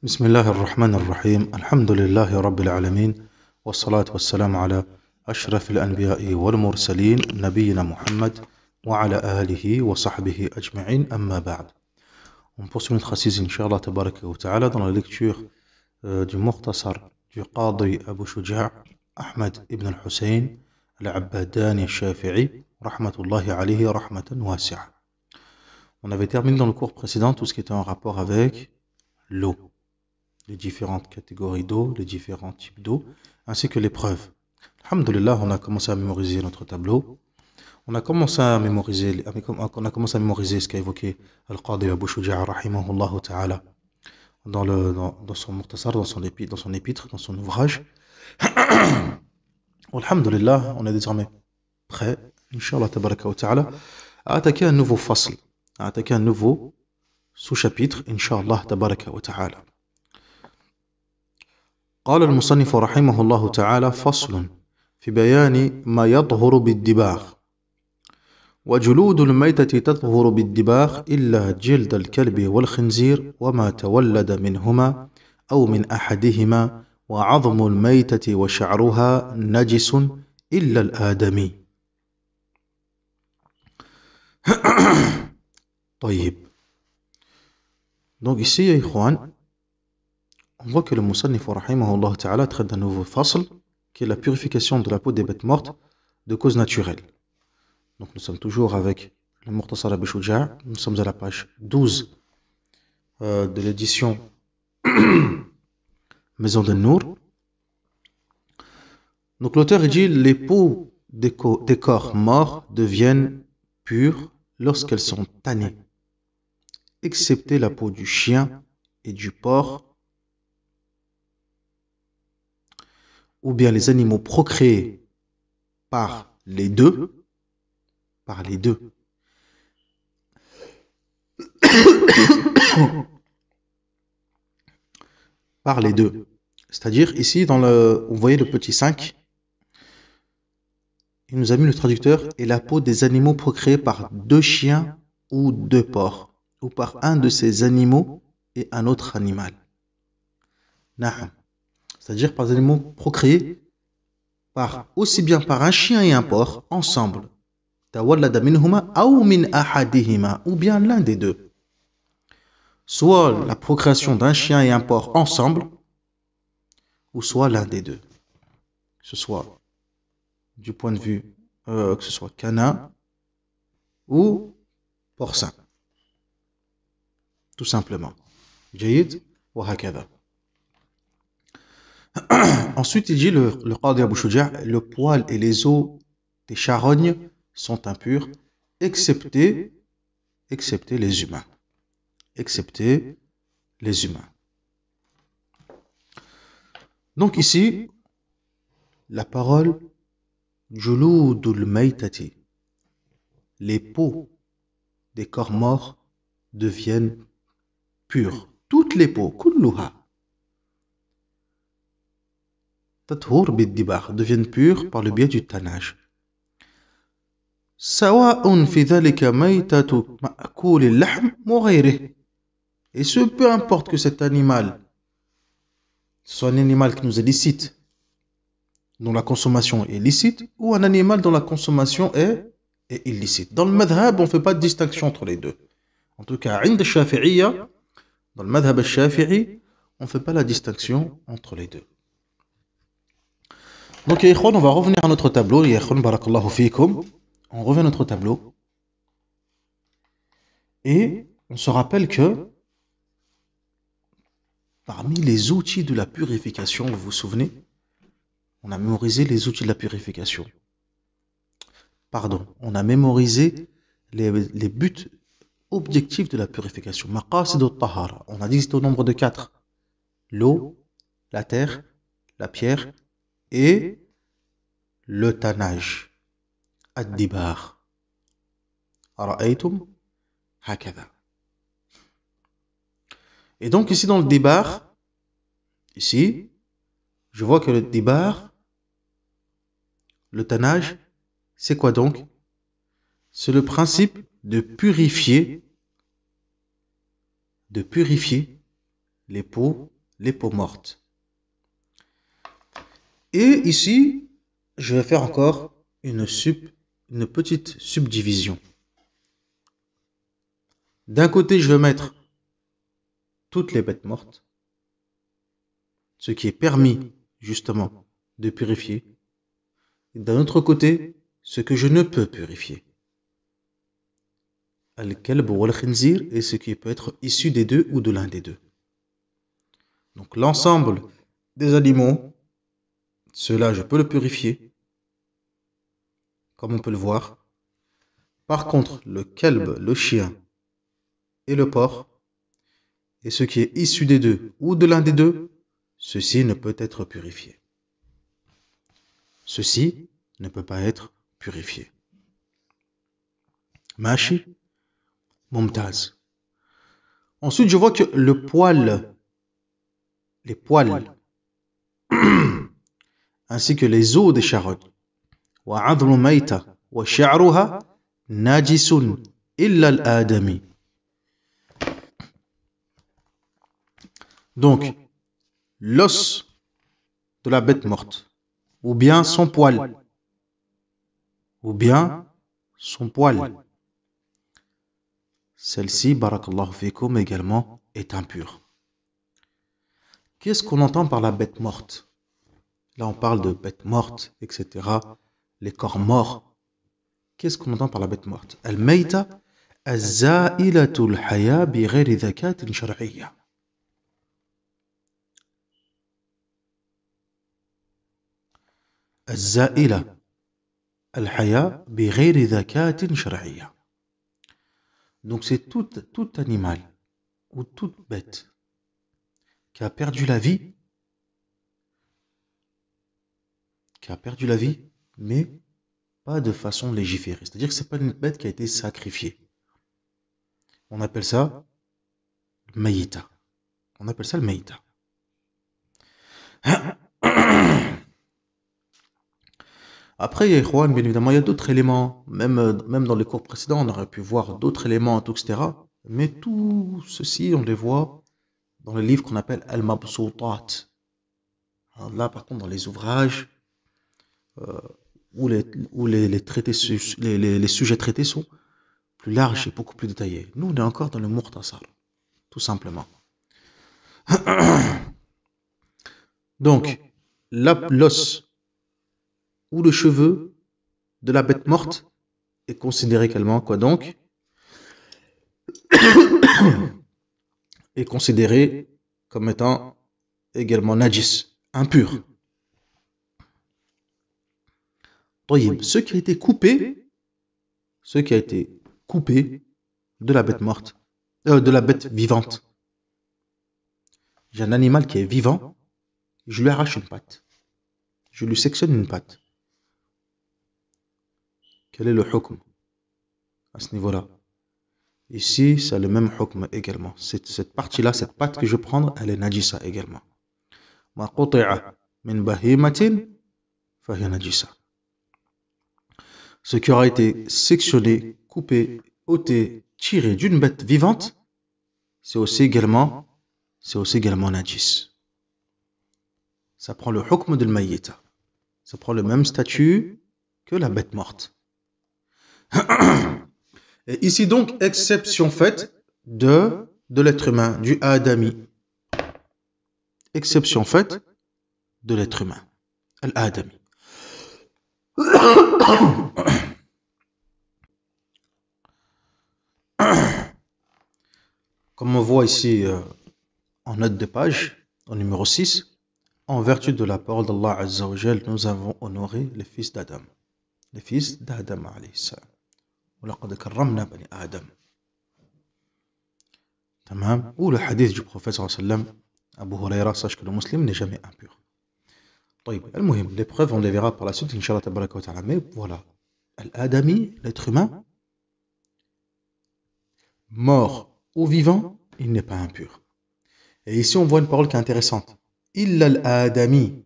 بسم الله الرحمن الرحيم الحمد لله رب العالمين والصلاة والسلام على أشرف الأنبياء والمرسلين نبينا محمد وعلى آله وصحبه أجمعين أما بعد. On poursuit notre assise Inch'Allah tabaraka wa ta'ala dans la lecture du Mukhtasar du Qadi Abu Shuja' Ahmad ibn al-Hussein al-Abbadani al-Shafi'i rahmatullahi alayhi rahmatan wasi'a. On avait terminé dans le cours précédent tout ce qui était en rapport avec l'eau, les différentes catégories d'eau, les différents types d'eau, ainsi que les preuves. Alhamdulillah, on a commencé à mémoriser notre tableau. On a commencé à mémoriser ce qu'a évoqué Al-Qadi Abu Shuja' rahimahullah ta'ala dans son Mukhtasar, dans son épître, dans son ouvrage. Alhamdulillah, on est désormais prêt, Inch'Allah tabaraka wa ta'ala, à attaquer un nouveau fasl, à attaquer un nouveau sous-chapitre, Inch'Allah tabaraka wa ta'ala. قال المصنف رحمه الله تعالى فصل في بيان ما يطهر بالدباغ وجلود الميتة تطهر بالدباغ إلا جلد الكلب والخنزير وما تولد منهما أو من أحدهما وعظم الميتة وشعرها نجس إلا الآدمي. طيب. Donc ici, ya ikhwan, on voit que le Musannif rahimahullah ta'ala traite d'un nouveau fasl qui est la purification de la peau des bêtes mortes de causes naturelles. Donc nous sommes toujours avec le Mukhtasar Abu Shuja', nous sommes à la page 12 de l'édition Maison de Nour. Donc l'auteur dit les peaux des corps morts deviennent pures lorsqu'elles sont tannées, excepté la peau du chien et du porc, ou bien les animaux procréés par les deux, C'est-à-dire ici, vous voyez le petit 5, il nous a mis le traducteur, et la peau des animaux procréés par deux chiens ou deux porcs, ou par un de ces animaux et un autre animal. Na'am. C'est-à-dire par des animaux procréés aussi bien par un chien et un porc ensemble. Tawallada minhuma aw min ahadihima, ou bien l'un des deux. Soit la procréation d'un chien et un porc ensemble, ou soit l'un des deux. Que ce soit du point de vue, que ce soit canin ou porcin. Tout simplement. Jayid wa hakada. Ensuite, il dit le Qadi Abu Shuja', le poil et les os des charognes sont impurs, excepté les humains. Excepté les humains. Donc ici, la parole Juludul Maytati, les peaux des corps morts deviennent pures. Toutes les peaux, kulluha. Tathur bid-dibagh, deviennent pures par le biais du tannage. Sawa'un fi dhalika maytatu ma'kul al-lahm wa ghayrihi. Et ce, peu importe que cet animal soit un animal qui nous est licite, dont la consommation est licite, ou un animal dont la consommation est illicite. Dans le madhab, on ne fait pas de distinction entre les deux. En tout cas, dans le madhab al-shafi'i, on ne fait pas la distinction entre les deux. Donc, ya ikhwan, on va revenir à notre tableau. Ya ikhwan, barakallahu fikum. On revient à notre tableau. Et on se rappelle que parmi les outils de la purification, vous vous souvenez, on a mémorisé les outils de la purification. Pardon, on a mémorisé les buts objectifs de la purification. Maqasid al-tahara. On a dit que c'était au nombre de 4. L'eau, la terre, la pierre et le tannage. Ad-dibagh. Ara'aytum hakadha. Et donc ici dans le dibagh, ici, je vois que le dibagh, le tannage, c'est quoi donc? C'est le principe de purifier les peaux les peaux mortes. Et ici, je vais faire encore une petite subdivision. D'un côté, je vais mettre toutes les bêtes mortes, ce qui est permis justement de purifier. Et d'un autre côté, ce que je ne peux purifier. Al-kalb ou al-khinzir, et ce qui peut être issu des deux ou de l'un des deux. Donc l'ensemble des aliments, cela je peux le purifier, comme on peut le voir. Par contre, le kalb, le chien et le porc, et ce qui est issu des deux ou de l'un des deux, ceci ne peut être purifié. Ceci ne peut pas être purifié. Mashi, mumtaz. Ensuite, je vois que les poils, ainsi que les os des charognes, wa adlu mayta wa sha'ruha najisun illa al-adami. Donc, l'os de la bête morte, ou bien son poil, celle-ci, barakallahu fikum, également est impure. Qu'est-ce qu'on entend par la bête morte? Là, on parle de bête morte, etc. Les corps morts. Qu'est-ce qu'on entend par la bête morte? Al-mayta, az-za'ilatul haya bi ghayri dhakatin shar'iyya. Az-za'ila al-haya bi ghayri dhakatin shar'iyya. Donc c'est tout animal ou toute bête qui a perdu la vie, mais pas de façon légiférée. C'est-à-dire que ce n'est pas une bête qui a été sacrifiée. On appelle ça le mayita. Après, bien évidemment, il y a d'autres éléments. Même dans les cours précédents, on aurait pu voir d'autres éléments, etc. Mais tout ceci, on les voit dans les livres qu'on appelle Al-Mabsutat. Là, par contre, dans les ouvrages où les sujets traités sont plus larges et beaucoup plus détaillés. Nous, on est encore dans le Mukhtasar, tout simplement. Donc, l'os ou le cheveu de la bête morte est considéré également, quoi donc? Est considéré comme étant également najis, impur. Ce qui a été coupé de la bête morte, de la bête vivante. J'ai un animal qui est vivant, je lui arrache une patte, je lui sectionne une patte. Quel est le hukm à ce niveau-là? Ici, c'est le même hukm également. Cette partie-là, cette patte que je prends, elle est najisa également. Ma quti'a min bahimatin fahiya najisa. Ce qui aura été sectionné, coupé, ôté, tiré d'une bête vivante, c'est aussi également najis. Ça prend le hukm de l'mayyita. Ça prend le même statut que la bête morte. Et ici donc, exception faite de l'être humain, du Adami. Exception faite de l'être humain, Al-Adami. Comme on voit ici en note de page, au numéro 6, en vertu de la parole d'Allah Azza wa Jal, nous avons honoré les fils d'Adam. Les fils d'Adam alayhi salam. وَلَقَدْ كَرَّمْنَا بَنِي آدَمَ. Tamam. Ou le hadith du prophète sallallahu alayhi wa sallam, Abu Huraira, sache que le musulman n'est jamais impur. Les preuves, on les verra par la suite, Inch'Allah tabaraka wa ta'ala. Mais voilà, Al-Adami, l'être humain, mort ou vivant, il n'est pas impur. Et ici, on voit une parole qui est intéressante. Illa al-Adami,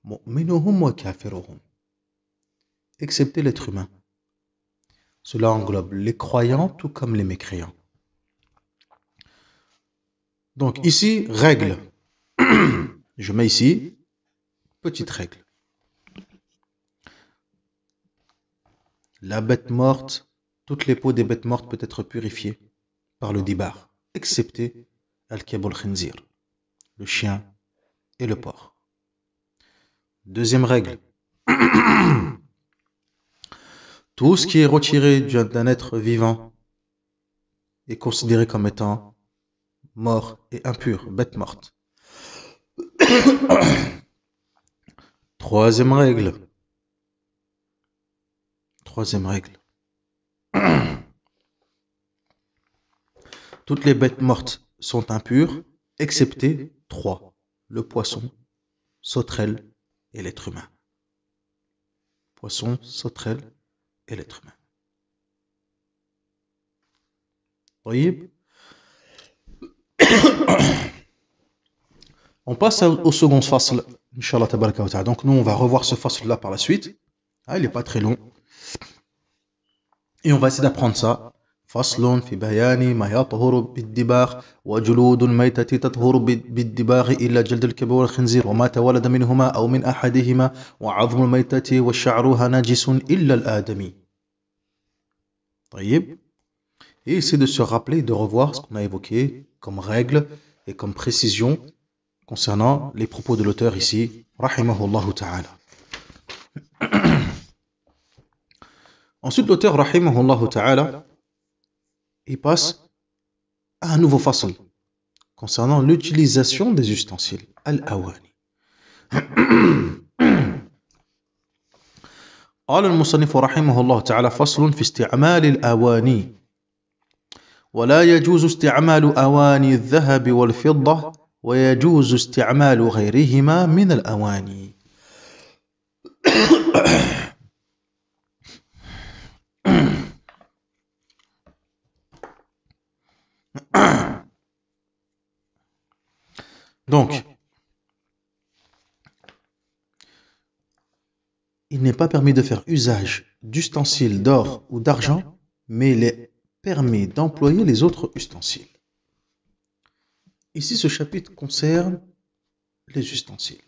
mu'minuhum wa kafiruhum. Excepté l'être humain. Cela englobe les croyants tout comme les mécréants. Donc ici, règle. Je mets ici, petite règle. La bête morte, toutes les peaux des bêtes mortes peuvent être purifiées par le dibar, excepté al-keb al-khinzir, le chien et le porc. Deuxième règle. Tout ce qui est retiré d'un être vivant est considéré comme étant mort et impur, bête morte. Troisième règle. Toutes les bêtes mortes sont impures, excepté trois. Le poisson, sauterelle et l'être humain. Poisson, sauterelle et l'être humain. Voyez ? On passe au second fasl, Inch'Allah tabaraka wa ta'ala. Donc nous on va revoir ce fasl là par la suite. Il n'est pas très long. Et on va essayer d'apprendre ça. فصل في بيان ما يطهر بالدباغ وجلود الميتة تطهر بالدباغ إلا جلد الكلب والخنزير وما تولد منهما أو من أحدهما وعظم الميتة وشعرها نجس إلا الآدمي. طيب. Et essayer de se rappeler, de revoir ce qu'on a évoqué comme règle et comme précision concernant les propos de l'auteur ici, rahimahullah ta'ala. Ensuite, l'auteur, rahimahullah ta'ala, il passe à un nouveau fasl concernant l'utilisation des ustensiles, al-awani. قال المصنف رحمه الله تعالى فصل في استعمال الأواني ولا يجوز استعمال أواني الذهب والفضة ويجوز استعمال غيرهما من الأواني. Donc, il n'est pas permis de faire usage d'ustensiles d'or ou d'argent, mais il est permis d'employer les autres ustensiles. Ici, ce chapitre concerne les ustensiles.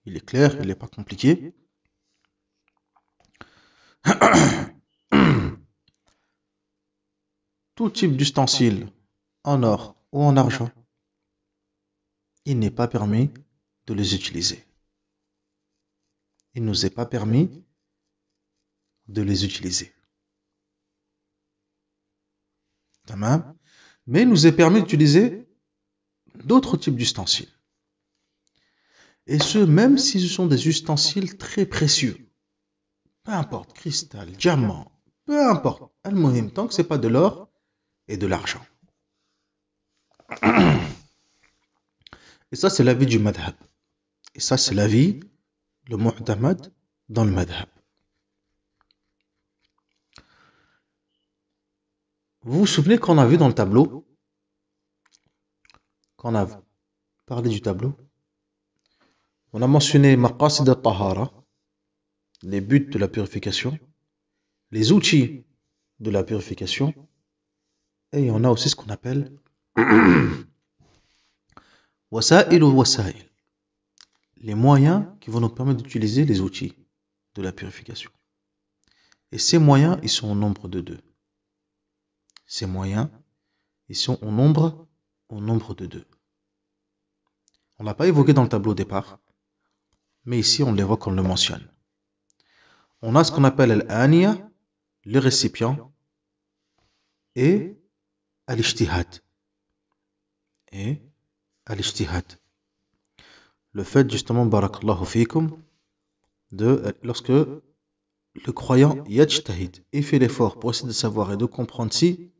Il est clair, il n'est pas compliqué. Tout type d'ustensile en or ou en argent, il n'est pas permis de les utiliser. Il ne nous est pas permis de les utiliser. Mais il nous est permis d'utiliser d'autres types d'ustensiles. Et ce, même si ce sont des ustensiles très précieux. Peu importe, cristal, diamant, peu importe. Al-Muhim, tant que ce n'est pas de l'or et de l'argent. Et ça, c'est l'avis du madhab. Et ça, c'est l'avis, le mu'tamad dans le madhab. Vous vous souvenez qu'on a vu dans le tableau, qu'on a parlé du tableau, on a mentionné maqasid al-tahara, les buts de la purification, les outils de la purification, et on a aussi ce qu'on appelle wasa'il ou wasa'il, les moyens qui vont nous permettre d'utiliser les outils de la purification. Et ces moyens, ils sont au nombre de deux. Ces moyens, ils sont au nombre de deux. On ne l'a pas évoqué dans le tableau au départ, mais ici on l'évoque, on le mentionne. On a ce qu'on appelle al-aniya, le récipient, et al-ijtihad. Le fait justement, barakallahu fikum, lorsque le croyant yajtahid et fait l'effort pour essayer de savoir et de comprendre si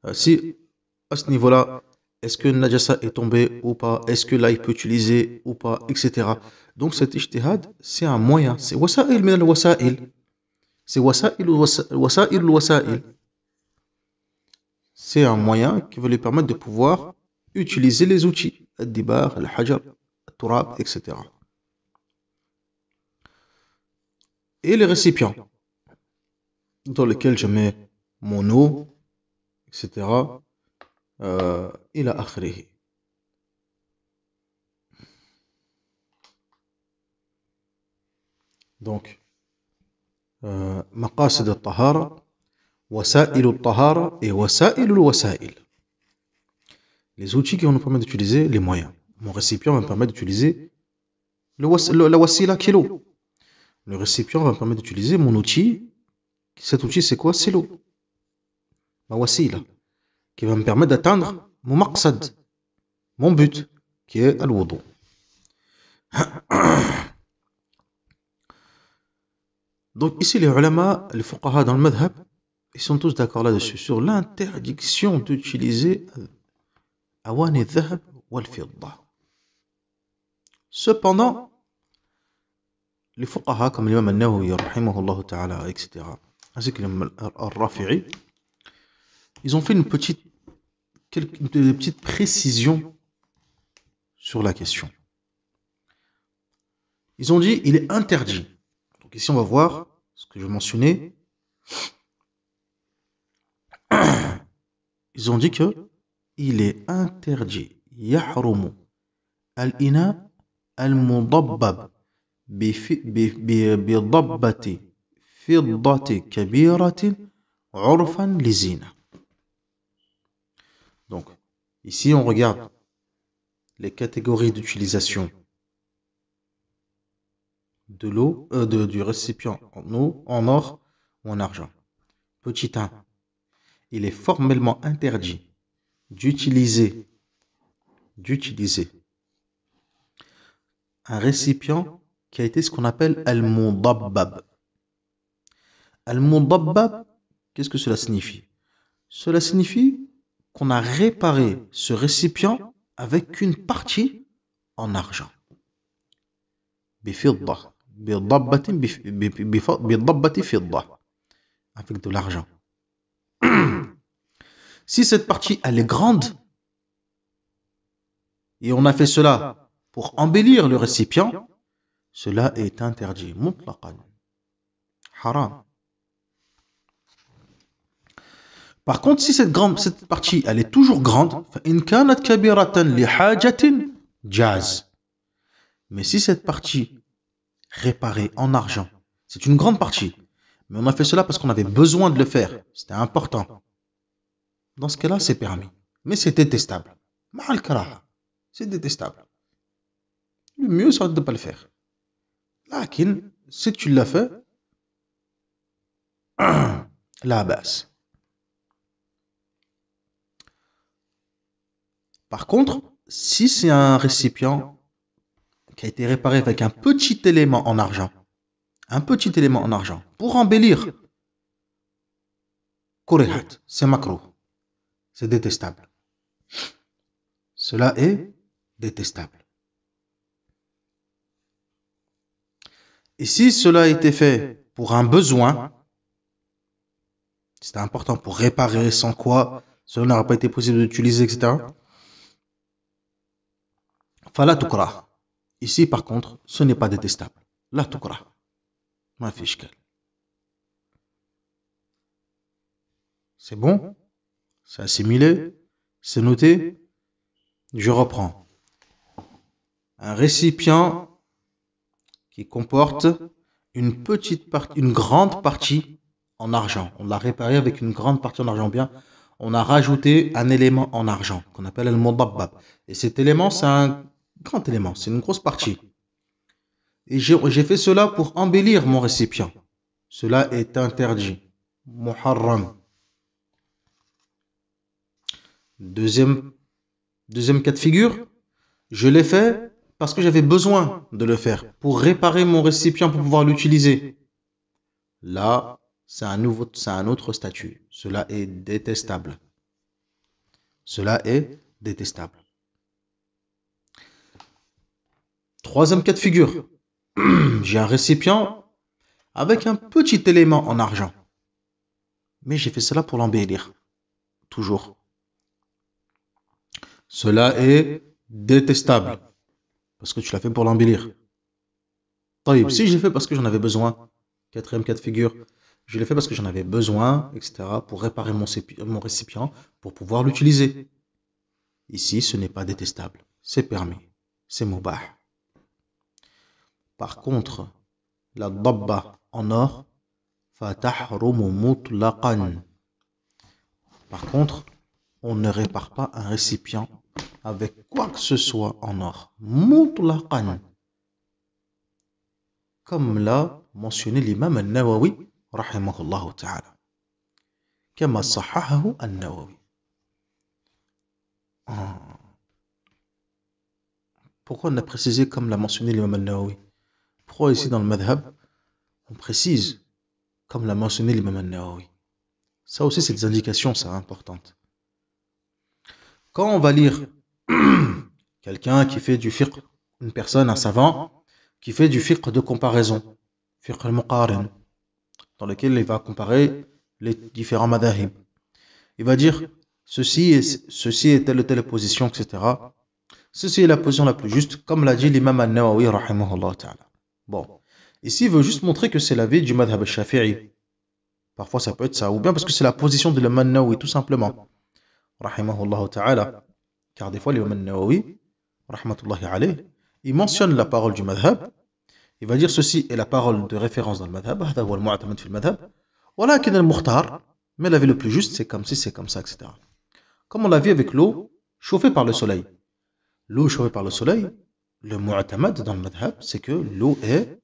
à ce niveau-là, est-ce que najasa est tombé ou pas, est-ce que là il peut utiliser ou pas, etc. Donc cet ijtihad, c'est un moyen, c'est wasa'il min al-wasa'il. C'est wasa'il. C'est un moyen qui va lui permettre de pouvoir utiliser les outils, al-dibar, al-hajar, al-turab, etc. Et les récipients, dans lesquels je mets mon eau, etc. إلى آخره. Donc, مقاصد الطهارة, وسائل الطهارة et وسائل الوسائل. Les outils qui vont nous permettre d'utiliser les moyens. Mon récipient va me permettre d'utiliser la wasila qui est l'eau. Le récipient va me permettre d'utiliser mon outil. Cet outil, c'est quoi? C'est l'eau. Ma wasila, qui va me permettre d'atteindre mon maqsad, mon but, qui est al-wudu. Donc ici, les ulama, les fuqaha dans le madhab, ils sont tous d'accord là-dessus, sur l'interdiction d'utiliser awani al-dhahab wal-fidda. Cependant, les fuqaha, comme l'imam al-Nawawi, rahimahullah ta'ala, etc., ainsi que l'imam al-Rafi'i, ils ont fait une petite précision sur la question. Ils ont dit, il est interdit. Donc ici, on va voir ce que je mentionnais. Ils ont dit que il est interdit. Yahrumu al-ina al-mudabbab bidabbati fiddati kabiratin urfan lizina. Donc, ici, on regarde les catégories d'utilisation de l'eau, du récipient en eau, en or ou en argent. Petit 1. Il est formellement interdit d'utiliser un récipient qui a été ce qu'on appelle al-mudabbab. Al-mudabbab, qu'est-ce que cela signifie? Cela signifie qu'on a réparé ce récipient avec une partie en argent. Bifidda. Bidabbati fidda. Avec de l'argent. Si cette partie, elle est grande, et on a fait cela pour embellir le récipient, cela est interdit. Mutlaqan. Haram. Par contre, si cette partie, elle est toujours grande, فإن كانت كبيرة لحاجة جاز. Mais si cette partie réparée en argent, c'est une grande partie, mais on a fait cela parce qu'on avait besoin de le faire, c'était important. Dans ce cas-là, c'est permis. Mais c'est détestable. Ma'al karaha. C'est détestable. Le mieux, c'est de ne pas le faire. Lakin, si tu l'as fait, la base. Par contre, si c'est un récipient qui a été réparé avec un petit élément en argent, pour embellir, kurihat, c'est makruh, c'est détestable. Cela est détestable. Et si cela a été fait pour un besoin, c'était important pour réparer, sans quoi cela n'aurait pas été possible d'utiliser, etc. Fala tukrah. Ici, par contre, ce n'est pas détestable. La tukrah. Ma fichkal. C'est bon? C'est assimilé? C'est noté? Je reprends. Un récipient qui comporte une grande partie en argent. On l'a réparé avec une grande partie en argent. Bien, on a rajouté un élément en argent qu'on appelle le mudabbab. Et cet élément, c'est un grand élément, c'est une grosse partie. Et j'ai fait cela pour embellir mon récipient. Cela est interdit. Muharram. Deuxième cas de figure, je l'ai fait parce que j'avais besoin de le faire, pour réparer mon récipient, pour pouvoir l'utiliser. Là, c'est un autre statut. Cela est détestable. Cela est détestable. Troisième cas de figure. J'ai un récipient avec un petit élément en argent. Mais j'ai fait cela pour l'embellir. Toujours. Cela est détestable. Parce que tu l'as fait pour l'embellir. Si j'ai fait parce que j'en avais besoin. Quatrième cas de figure. Je l'ai fait parce que j'en avais besoin, etc., pour réparer mon récipient, pour pouvoir l'utiliser. Ici, ce n'est pas détestable. C'est permis. C'est mubah. Par contre, la dabba en or, fatahrumu mutlaqan. Par contre, on ne répare pas un récipient avec quoi que ce soit en or. Mutlaqan. Comme l'a mentionné l'imam al-Nawawi, rahimahullah ta'ala. Kama sahahahu al-Nawawi. Pourquoi on a précisé comme l'a mentionné l'imam al-Nawawi? Pourquoi ici dans le madhab, on précise comme l'a mentionné l'imam al-Nawawi? Ça aussi, c'est des indications, ça, importantes. Quand on va lire quelqu'un qui fait du fiqh, une personne, un savant, qui fait du fiqh de comparaison, fiqh al-muqarin, dans lequel il va comparer les différents madhahib. Il va dire, ceci est telle position, etc. Ceci est la position la plus juste, comme l'a dit l'imam al-Nawawi, rahimahullah ta'ala. Bon, ici, il veut juste montrer que c'est l'avis du madhab al-Shafi'i. Parfois, ça peut être ça, ou bien parce que c'est la position de l'imam al-Nawawi, tout simplement. Rahimahullah ta'ala. Car des fois, l'imam al-Nawawi, rahmatullahi alayh, il mentionne la parole du madhab. Il va dire ceci est la parole de référence dans le madhab. هذا هو المعتمد في المذهب. ولكن المختار, mais l'avis le plus juste, c'est comme si, c'est comme ça, etc. Comme on l'a vu avec l'eau chauffée par le soleil. L'eau chauffée par le soleil, le mu'tamad dans le madhab, c'est que l'eau est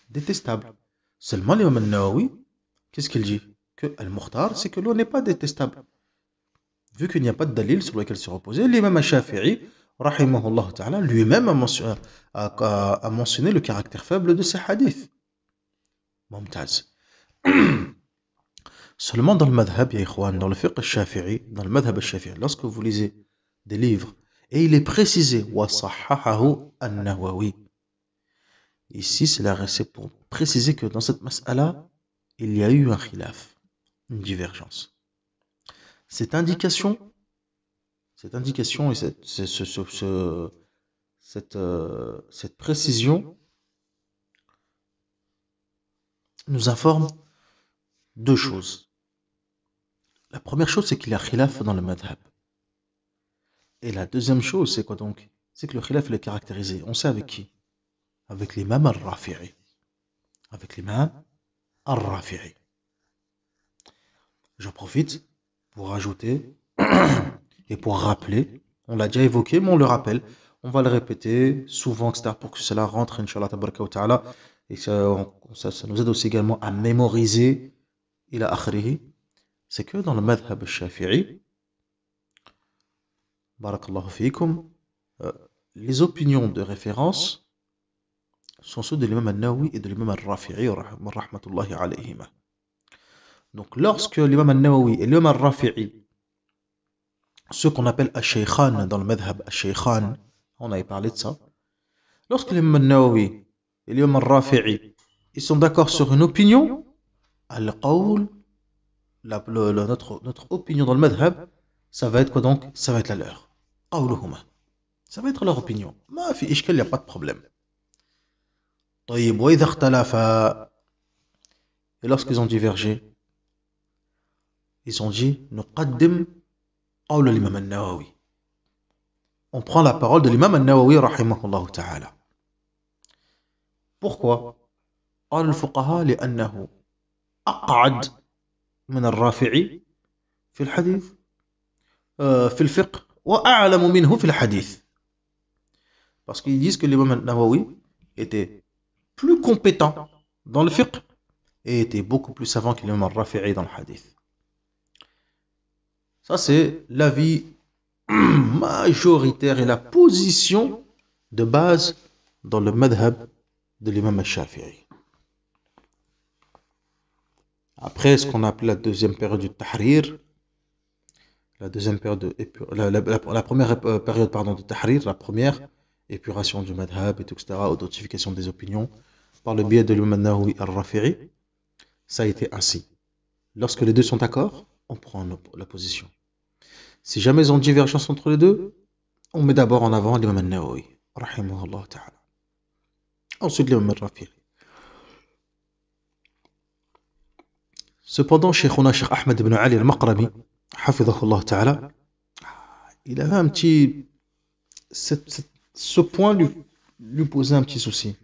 détestable. Seulement l'imam al-Nawawi, qu'est-ce qu'il dit? Que al-Mukhtar, c'est que l'eau n'est pas détestable. Vu qu'il n'y a pas de dalil sur lequel se reposer, l'imam al-Shafi'i, rahimahullah ta'ala, lui-même a mentionné le caractère faible de ces hadiths. Mumtaz. Seulement dans le madhab, ya ikhwan, dans le fiqh al-Shafi'i, dans le madhab al-Shafi'i, lorsque vous lisez des livres, et il est précisé, wa sahahahu an-Nawawi. Ici, c'est pour préciser que dans cette mas'ala, il y a eu un khilaf, une divergence. Cette indication et cette précision nous informe deux choses. La première chose, c'est qu'il y a khilaf dans le madhab. Et la deuxième chose, c'est quoi donc? C'est que le khilaf est caractérisé. On sait avec qui? Avec l'imam al-Rafi'i. Avec l'imam al-Rafi'i. J'en profite pour ajouter et pour rappeler, on l'a déjà évoqué, mais on le rappelle, on va le répéter souvent, etc., pour que cela rentre, Inch'Allah, tabaraka wa ta'ala, et ça nous aide aussi également à mémoriser, ila akhrihi, c'est que dans le madhab al-Shafi'i, barakallahu fikum, les opinions de référence sont ceux de l'imam al-Nawawi et de l'imam al-Rafi'i, rahmatullahi alayhima. Donc lorsque l'imam al-Nawawi et l'imam al-Rafi'i, ceux qu'on appelle al-Shaykhan dans le madhab, al-Shaykhan, on avait parlé de ça, lorsque l'imam al-Nawawi et l'imam al-Rafi'i, ils sont d'accord sur une opinion, al-qawl, notre opinion dans le madhab, ça va être quoi donc? Ça va être la leur. Qawluhuma. Ça va être leur opinion. Ma fi ishkal, il n'y a pas de problème. طيب وإذا اختلفا, et lorsqu'ils ont divergé, ils ont dit نقدم قول الإمام النووي. On prend la parole de l'imam al-Nawawi rahimahullah ta'ala. Pourquoi? قال الفقهاء لأنه أقعد من الرافعي في الحديث في الفقه وأعلم منه في الحديث. Parce qu'ils disent que l'imam al-Nawawi était plus compétent dans le fiqh et était beaucoup plus savant que l'imam al-Rafi'i dans le hadith. Ça c'est l'avis majoritaire et la position de base dans le madhab de l'imam al-Shafi'i. Après ce qu'on appelle la deuxième période du tahrir, la première période de tahrir, la première épuration du madhab, etc., authentification des opinions, par le biais de l'imam al-Nawawi al-Rafi'i, ça a été ainsi. Lorsque les deux sont d'accord, on prend la position. Si jamais ils ont divergence entre les deux, on met d'abord en avant l'imam al-Nawawi, rahimahullah ta'ala. Ensuite l'imam al-Rafi'i. Cependant, Cheikhouna, Cheikh Ahmed ibn Ali al-Maqrami, hafidhahullah ta'ala, il avait un petit... ce point lui posait un petit souci.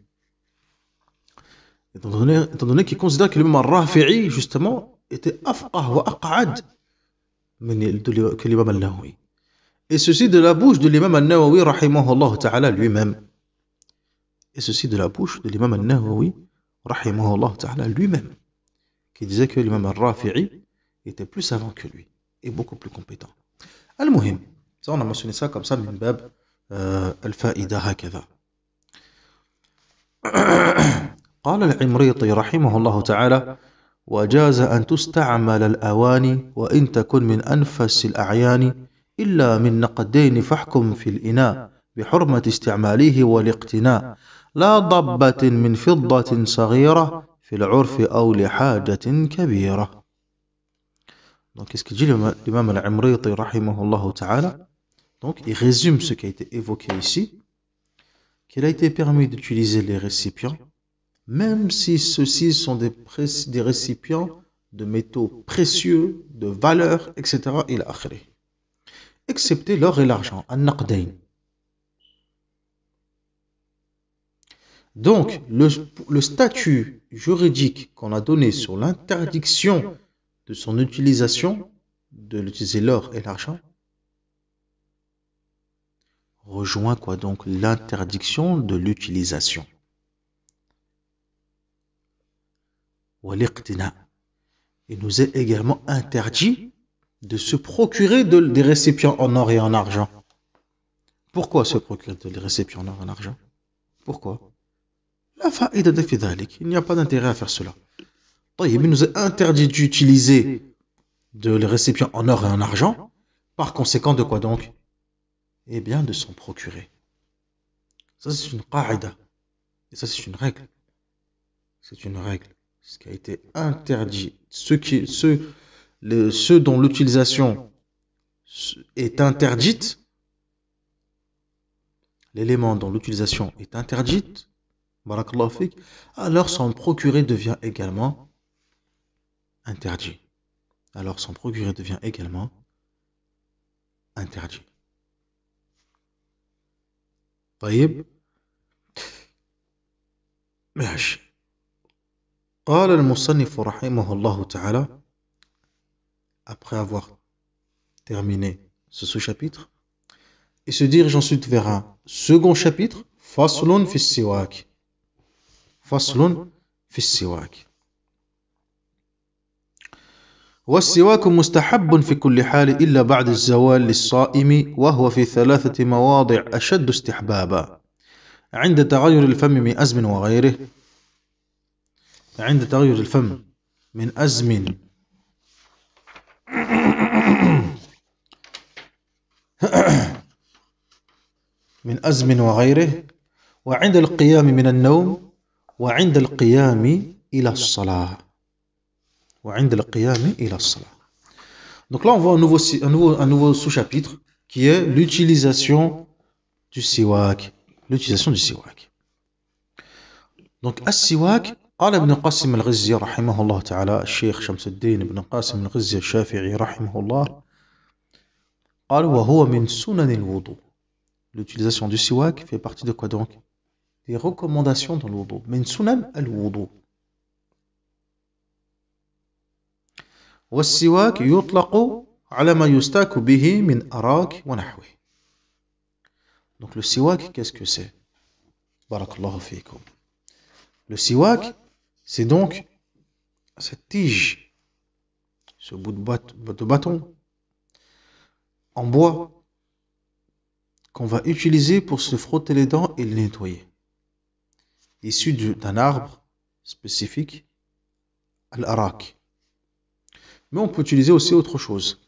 Étant donné qu'il considère que l'imam al-Rafi'i, justement, était afqah wa aq'ad que l'imam al-Nawawi. Et ceci de la bouche de l'imam al-Nawawi, rahimahullah ta'ala, lui-même. Et ceci de la bouche de l'imam al-Nawawi, rahimahullah ta'ala, lui-même, qui disait que l'imam al-Rafi'i était plus savant que lui, et beaucoup plus compétent. Al-Muhim, ça on a mentionné ça comme ça, min bab al-fa'ida hakadha. قال العمريطي رحمه الله تعالى: وجاز أن تستعمل الأواني وإن تكن من أنفس الأعيان إلا من نقدين فاحكم في الإناء بحرمة استعماله والاقتناء لا ضبة من فضة صغيرة في العرف أو لحاجة كبيرة. Donc qu'est-ce qu'il dit l'imam al-Imriti rahimahullah ta'ala? Donc il résume ce qui a été évoqué ici, qu'il a été permis d'utiliser les récipients même si ceux-ci sont des récipients de métaux précieux, de valeur, etc. excepté l'or et l'argent, an-naqdayn. Donc, le statut juridique qu'on a donné sur l'interdiction de son utilisation, de l'utiliser l'or et l'argent, rejoint quoi donc l'interdiction de l'utilisation. Il nous est également interdit de se procurer des récipients en or et en argent. Pourquoi se procurer des récipients en or et en argent? Pourquoi? La fa'ida de fidalik. Il n'y a pas d'intérêt à faire cela. Il nous est interdit d'utiliser les récipients en or et en argent. Par conséquent, de quoi donc? Eh bien, de s'en procurer. Ça, c'est une qa'ida. Et ça, c'est une règle. C'est une règle. Ce qui a été interdit, ceux dont l'utilisation est interdite, l'élément dont l'utilisation est interdite, barakallahu fik, alors s'en procurer devient également interdit. Alors s'en procurer devient également interdit. طيب ماشي. قال المصنف رحمه الله تعالى, après avoir terminé ce sous-chapitre, il se dirige ensuite vers un second chapitre, faslun fi siwak. Faslun fi siwak. والسواك مستحب في كل حال إلا بعد الزوال للصائم وهو في 3 مواضع أشد استحبابا عند تغير الفم من أزم وغيره عند تغير الفم من أزم من أزم وغيره وعند القيام من النوم وعند القيام إلى الصلاة وعند القيام إلى الصلاة. Donc là on voit un nouveau sous-chapitre qui est l'utilisation du siwak. L'utilisation du siwak. Donc as-siwak, قال ابن قاسم الغزي رحمه الله تعالى, الشيخ شمس الدين ابن قاسم الغزي الشافعي رحمه الله, قال وهو من سنن الوضوء. L'utilisation du siwak fait partie de quoi donc? Des recommandations dans le wudu. من سنن الوضوء. والسواك يطلق على ما يستاك به من أراك ونحوه. Donc le siwak, qu'est-ce que c'est? Barakallahu fikum. Le siwak, c'est donc cette tige, ce bout de bâton en bois qu'on va utiliser pour se frotter les dents et les nettoyer, issu d'un arbre spécifique, al-arak. Mais on peut utiliser aussi autre chose.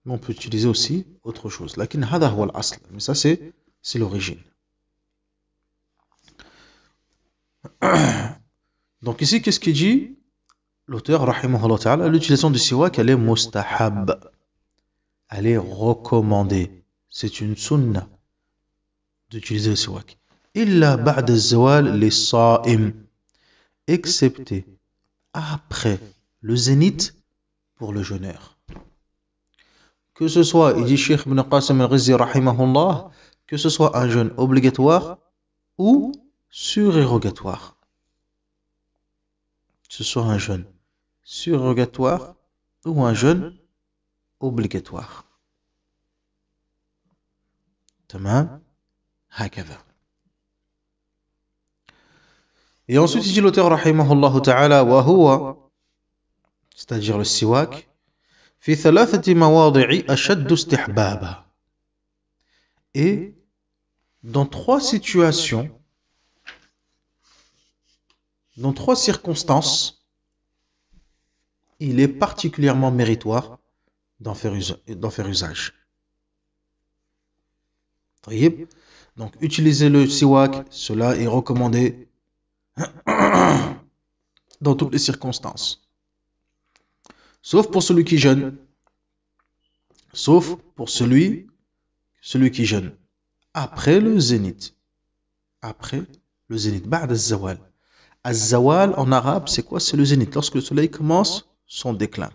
Lakin hada huwa al-asl. Mais ça c'est l'origine. Donc ici, qu'est-ce qu'il dit l'auteur, rahimahullah ta'ala? L'utilisation du siwak, elle est mustahab. Elle est recommandée. C'est une sunna d'utiliser le siwak. Illa ba'da az-zawal lis-sa'im. Excepté après le zénith pour le jeûneur. Que ce soit, il dit Cheikh Ibn Qasim al-Ghizzi rahimahullah, que ce soit un jeûne obligatoire ou surérogatoire. Que ce soit un jeûne surérogatoire ou un jeûne obligatoire. Tamam, hakadha. Et ensuite, il dit l'auteur rahimahullah ta'ala, wa huwa, c'est-à-dire le siwak, في ثلاثة مواضع أشد استحبابا. Et dans trois situations, dans trois circonstances, il est particulièrement méritoire d'en faire usage. Donc, utiliser le siwak, cela est recommandé dans toutes les circonstances. Sauf pour celui qui jeûne. Sauf pour celui qui jeûne. Après le zénith. Après le zénith. Ba'd az-zawal. Az-zawal en arabe, c'est quoi? C'est le zénith. Lorsque le soleil commence son déclin.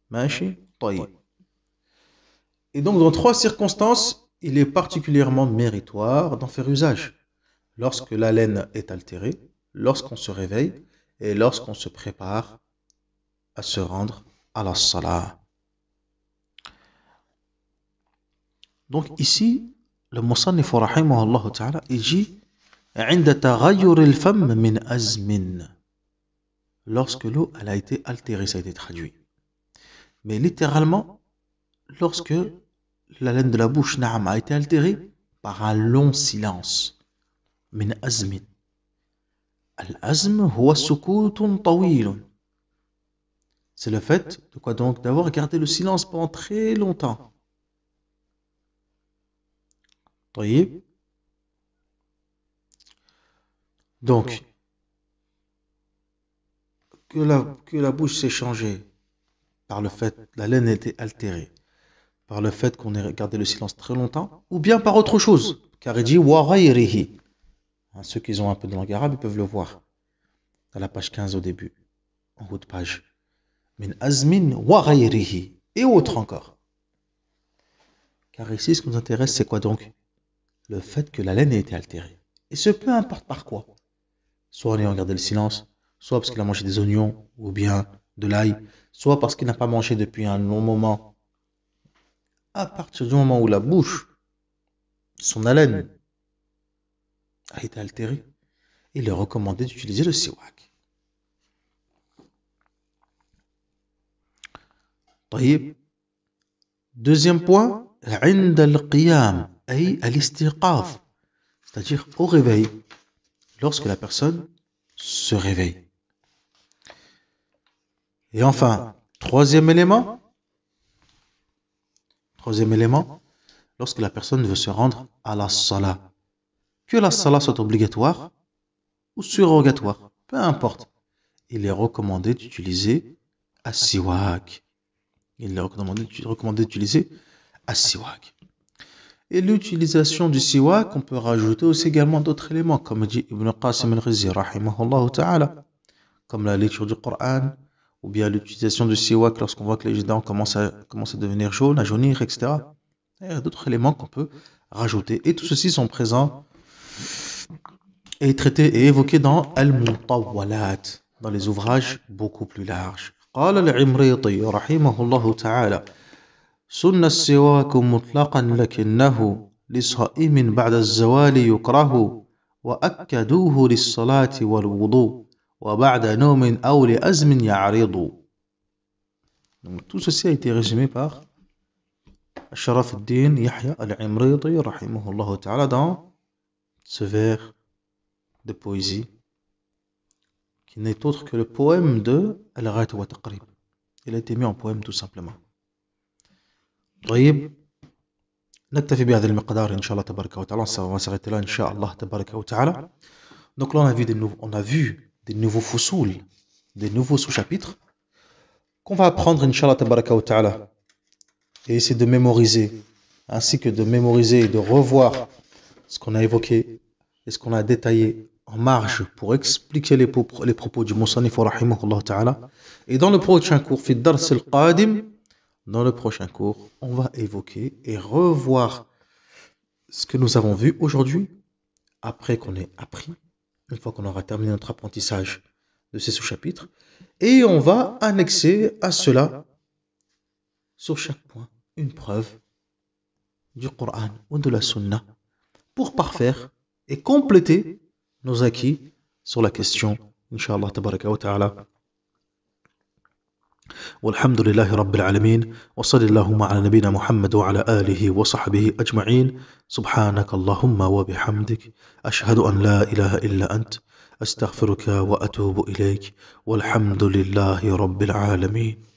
Machi? Taïb. Et donc, dans trois circonstances, il est particulièrement méritoire d'en faire usage. Lorsque l'haleine est altérée, lorsqu'on se réveille et lorsqu'on se prépare à se rendre à la salat. Donc ici, le Musannif rahimahullah ta'ala, il dit عند تغير الفم من أزم. Lorsque l'eau elle a été altérée, ça a été traduit. Mais littéralement, lorsque la laine de la bouche na'am a été altérée par un long silence. من أزم. الأزم هو سكوت طويل. C'est le fait de quoi donc? D'avoir gardé le silence pendant très longtemps. طيب. Donc, que la bouche s'est changée par le fait que la laine était altérée, par le fait qu'on ait gardé le silence très longtemps, ou bien par autre chose. Car il dit wa ghayrihi. Ceux qui ont un peu de langue arabe, ils peuvent le voir. À la page 15 au début, en haut de page. Min azmin wa ghayrihi. Et autre encore. Car ici, ce qui nous intéresse, c'est quoi donc? Le fait que la laine ait été altérée. Et ce, peu importe par quoi. Soit en ayant gardé le silence, soit parce qu'il a mangé des oignons, ou bien de l'ail, soit parce qu'il n'a pas mangé depuis un long moment. À partir du moment où la bouche, son haleine, a été altérée, il est recommandé d'utiliser le siwak. طيب. Deuxième point, عند القيام أي الاستيقاظ, c'est-à-dire au réveil, lorsque la personne se réveille. Et enfin, troisième élément, lorsque la personne veut se rendre à la salat. Que la salat soit obligatoire ou surrogatoire, peu importe. Il est recommandé d'utiliser as-siwak. Il est recommandé d'utiliser as-siwak. Et l'utilisation du siwak, on peut rajouter aussi également d'autres éléments, comme dit Ibn Qasim al-Ghizzi, rahimahullah ta'ala, comme la lecture du Coran, ou bien l'utilisation du siwak lorsqu'on voit que les dents commencent à devenir jaunes, à jaunir, etc. Il y a d'autres éléments qu'on peut rajouter. Et tout ceci sont présents et traités et évoqués dans Al-Mutawwalat, dans les ouvrages beaucoup plus larges. قال العمريطي رحمه الله تعالى سن السواك مطلقا لكنه لصائم بعد الزوال يكره وأكدوه للصلاة والوضوء وبعد نوم أو لأزم يعرض. Donc, tout ceci a été résumé par Sharaf al-Din Yahya al-Imriti rahimahullah ta'ala dans ce vers de poésie qui n'est autre que le poème de Al-Ghayt wa Taqrib. Il a été mis en poème tout simplement. طيب نكتفي بهذا المقدار إن شاء الله تبارك وتعالى. On va s'arrêter là إن شاء الله تبارك وتعالى. Donc là on a vu des nouveaux fusul, des nouveaux sous-chapitres qu'on va apprendre إن شاء الله تبارك وتعالى et essayer de mémoriser, ainsi que de mémoriser et de revoir ce qu'on a évoqué et ce qu'on a détaillé en marge pour expliquer les propos du Musannif rahimahullah ta'ala. Et dans le prochain cours, dans le prochain cours, on va évoquer et revoir ce que nous avons vu aujourd'hui, après qu'on ait appris, une fois qu'on aura terminé notre apprentissage de ces sous-chapitres, et on va annexer à cela, sur chaque point, une preuve du Coran ou de la Sunna, pour parfaire et compléter nos acquis sur la question, Inch'Allah tabaraka wa ta'ala. والحمد لله رب العالمين وصلى اللهم على نبينا محمد وعلى آله وصحبه أجمعين سبحانك اللهم وبحمدك أشهد أن لا إله إلا أنت أستغفرك وأتوب إليك والحمد لله رب العالمين.